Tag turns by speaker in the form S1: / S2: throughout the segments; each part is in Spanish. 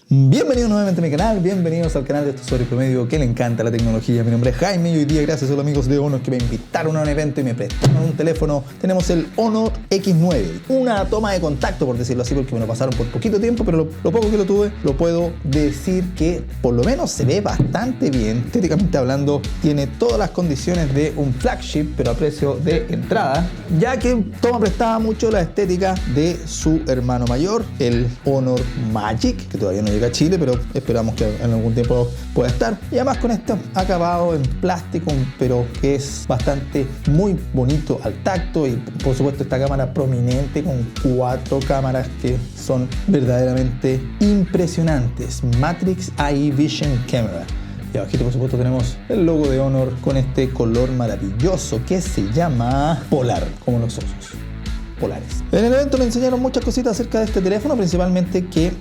S1: Bienvenidos nuevamente a mi canal, bienvenidos al canal de este usuario promedio que le encanta la tecnología. Mi nombre es Jaime y hoy día, gracias a los amigos de Honor que me invitaron a un evento y me prestaron un teléfono, tenemos el Honor X9. Una toma de contacto, por decirlo así, porque me lo pasaron por poquito tiempo, pero lo poco que lo tuve, lo puedo decir que por lo menos se ve bastante bien. Estéticamente hablando, tiene todas las condiciones de un flagship, pero a precio de entrada, ya que toma prestada mucho la estética de su hermano mayor, el Honor Magic, que todavía no llega a Chile, pero esperamos que en algún tiempo pueda estar. Y además con este acabado en plástico, pero que es bastante muy bonito al tacto, y por supuesto esta cámara prominente con 4 cámaras que son verdaderamente impresionantes. Matrix AI Vision Camera. Y abajito por supuesto tenemos el logo de Honor con este color maravilloso que se llama Polar, como los osos polares. En el evento me enseñaron muchas cositas acerca de este teléfono, principalmente que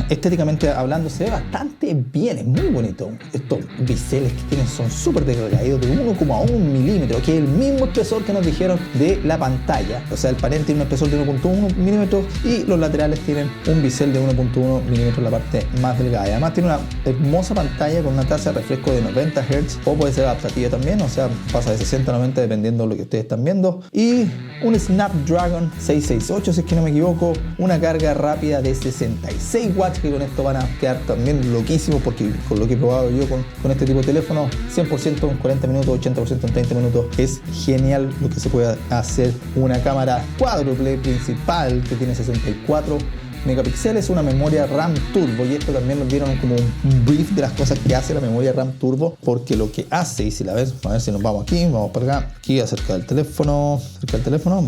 S1: estéticamente hablando se ve bastante bien, es muy bonito. Estos biseles que tienen son súper delgaditos, de 1,1 milímetros, que es el mismo espesor que nos dijeron de la pantalla. O sea, el panel tiene un espesor de 1,1 milímetros y los laterales tienen un bisel de 1,1 milímetros en la parte más delgada. Y además tiene una hermosa pantalla con una tasa de refresco de 90 Hz, o puede ser adaptativa también, o sea, pasa de 60 a 90 dependiendo de lo que ustedes están viendo. Y un Snapdragon 668, si es que no me equivoco, una carga rápida de 66 watts, que con esto van a quedar también loquísimos, porque con lo que he probado yo con este tipo de teléfono, 100% en 40 minutos, 80% en 30 minutos, es genial lo que se puede hacer. Una cámara cuádruple principal que tiene 64 megapíxeles, una memoria RAM turbo, y esto también nos dieron como un brief de las cosas que hace la memoria RAM turbo, porque lo que hace, y si la ves, a ver si nos vamos aquí, vamos para acá, aquí acerca del teléfono,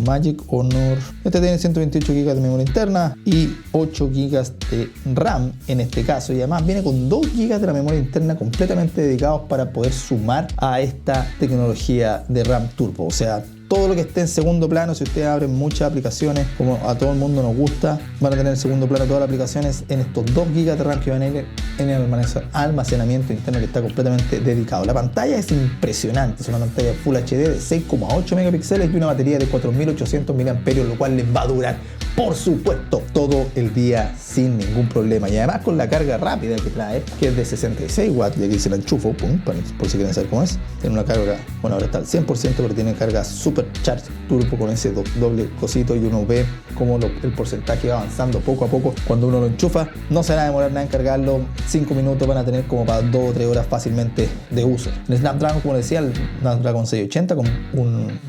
S1: Magic Honor, este tiene 128 GB de memoria interna y 8 GB de RAM en este caso, y además viene con 2 GB de la memoria interna completamente dedicados para poder sumar a esta tecnología de RAM turbo. O sea, todo lo que esté en segundo plano, si ustedes abren muchas aplicaciones, como a todo el mundo nos gusta, van a tener en segundo plano todas las aplicaciones en estos 2 GB de RAM que van a ir en el almacenamiento interno, que está completamente dedicado. La pantalla es impresionante, es una pantalla Full HD de 6,8 megapíxeles y una batería de 4800 mAh, lo cual les va a durar, por supuesto, todo el día sin ningún problema. Y además con la carga rápida que trae, que es de 66 watts, y aquí se la enchufo, pum, por si quieren saber cómo es. Tiene una carga, bueno, ahora está al 100%, pero tiene carga super charge turbo con ese doble cosito, y uno ve cómo el porcentaje va avanzando poco a poco cuando uno lo enchufa. No se van a demorar nada en cargarlo, 5 minutos van a tener como para 2 o 3 horas fácilmente de uso. El Snapdragon, como decía, el Snapdragon 680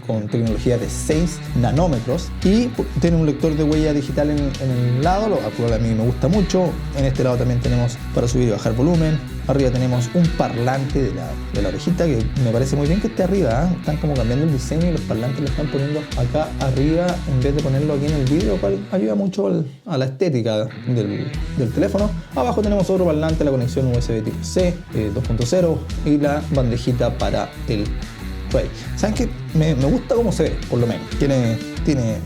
S1: con tecnología de 6 nanómetros, y tiene un lector de huella digital en el lado, lo cual a mí me gusta mucho. En este lado también tenemos para subir y bajar volumen. Arriba tenemos un parlante de la orejita, que me parece muy bien que esté arriba, ¿eh? Están como cambiando el diseño y los parlantes lo están poniendo acá arriba en vez de ponerlo aquí en el vídeo, lo cual ayuda mucho a la estética del teléfono. Abajo tenemos otro parlante, la conexión USB tipo C 2.0 y la bandejita para el Play. ¿Saben qué? Me gusta cómo se ve, por lo menos. Tiene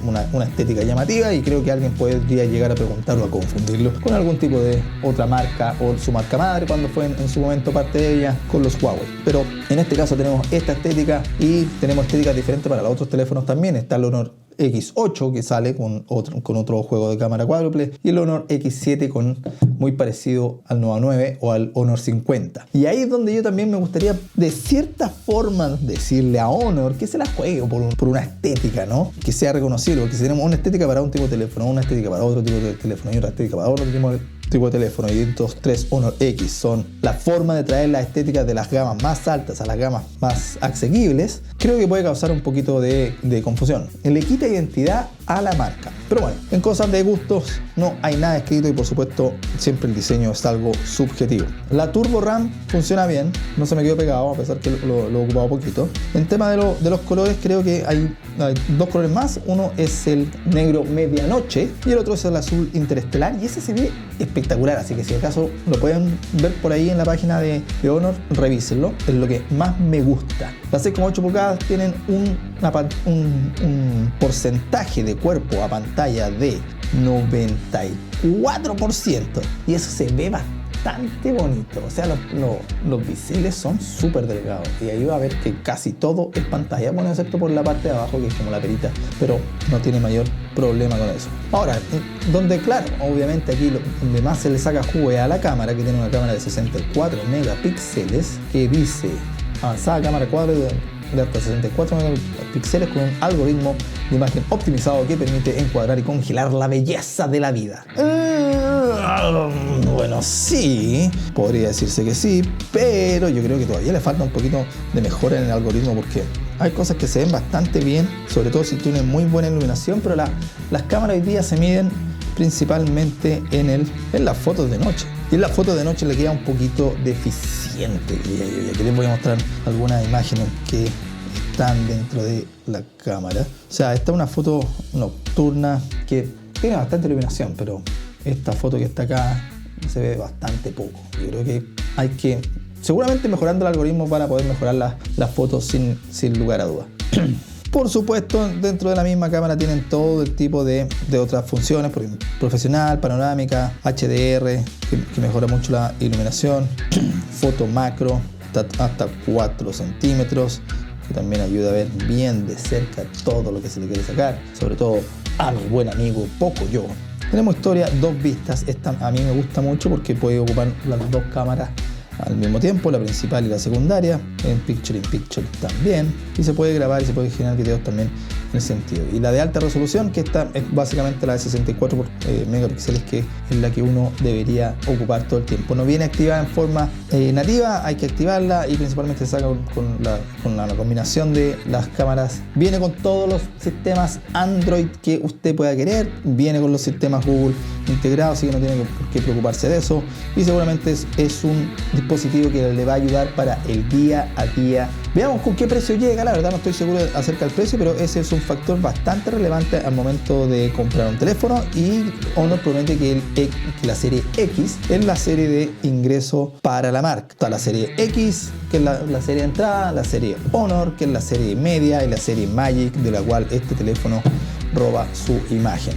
S1: una estética llamativa, y creo que alguien podría llegar a preguntar o a confundirlo con algún tipo de otra marca o su marca madre, cuando fue en su momento parte de ella con los Huawei. Pero en este caso tenemos esta estética, y tenemos estéticas diferentes para los otros teléfonos también. Está el Honor X8 que sale con otro juego de cámara cuádruple, y el Honor X7 muy parecido al Nova 9 o al Honor 50. Y ahí es donde yo también me gustaría de cierta forma decirle a Honor que se la juegue por una estética, ¿no? Que sea reconocible, porque si tenemos una estética para un tipo de teléfono, una estética para otro tipo de teléfono y otra estética para otro tipo de teléfono, y estos 3 Honor X son la forma de traer las estéticas de las gamas más altas a las gamas más asequibles, creo que puede causar un poquito de confusión. Le quita identidad a la marca. Pero bueno, en cosas de gustos no hay nada escrito, y por supuesto siempre el diseño es algo subjetivo. La Turbo RAM funciona bien, no se me quedó pegado a pesar que lo he ocupado poquito. En tema de los colores, creo que hay 2 colores más. Uno es el negro medianoche y el otro es el azul interestelar, y ese se ve espectacular, así que si acaso lo pueden ver por ahí en la página de Honor, revísenlo, es lo que más me gusta. Las 6,8 pulgadas tienen un porcentaje de cuerpo a pantalla de 94%, y eso se ve bastante bonito. O sea, los biseles son súper delgados. Y ahí va a ver que casi todo es pantalla. Bueno, excepto por la parte de abajo, que es como la perita. Pero no tiene mayor problema con eso. Ahora, donde claro, obviamente aquí donde más se le saca jugo es a la cámara, que tiene una cámara de 64 megapíxeles, que dice avanzada cámara cuadro de hasta 64 megapíxeles con un algoritmo de imagen optimizado que permite encuadrar y congelar la belleza de la vida. Bueno, sí, podría decirse que sí, pero yo creo que todavía le falta un poquito de mejora en el algoritmo, porque hay cosas que se ven bastante bien, sobre todo si tiene muy buena iluminación, pero las cámaras hoy día se miden principalmente en las fotos de noche. Y en las fotos de noche le queda un poquito deficiente. Y aquí les voy a mostrar algunas imágenes que están dentro de la cámara. O sea, esta es una foto nocturna que tiene bastante iluminación, pero esta foto que está acá se ve bastante poco. Yo creo que hay que, seguramente mejorando el algoritmo, para poder mejorar las fotos sin lugar a dudas. Por supuesto, dentro de la misma cámara tienen todo el tipo de otras funciones, profesional, panorámica, HDR, que mejora mucho la iluminación, foto macro, hasta 4 centímetros, que también ayuda a ver bien de cerca todo lo que se le quiere sacar, sobre todo a mi buen amigo Pocoyo. Tenemos historia 2 vistas. Esta a mí me gusta mucho porque puede ocupar las 2 cámaras al mismo tiempo, la principal y la secundaria, en Picture in Picture también, y se puede grabar y se puede generar videos también en ese sentido. Y la de alta resolución, que esta es básicamente la de 64 megapíxeles, que es la que uno debería ocupar todo el tiempo. No viene activada en forma nativa, hay que activarla, y principalmente se saca con la combinación de las cámaras. Viene con todos los sistemas Android que usted pueda querer, viene con los sistemas Google integrados, así que no tiene por qué preocuparse de eso, y seguramente es un dispositivo que le va a ayudar para el día a día. Veamos con qué precio llega. La verdad no estoy seguro acerca del precio, pero ese es un factor bastante relevante al momento de comprar un teléfono, y Honor promete que la serie X es la serie de ingreso para la marca. Está la serie X, que es la serie de entrada, la serie Honor, que es la serie media, y la serie Magic, de la cual este teléfono roba su imagen.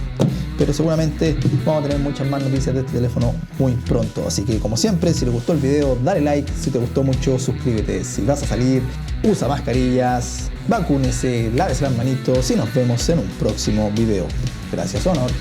S1: Pero seguramente vamos a tener muchas más noticias de este teléfono muy pronto. Así que, como siempre, si les gustó el video, dale like. Si te gustó mucho, suscríbete. Si vas a salir, usa mascarillas, vacúnese, lávese las manitos, y nos vemos en un próximo video. Gracias, Honor.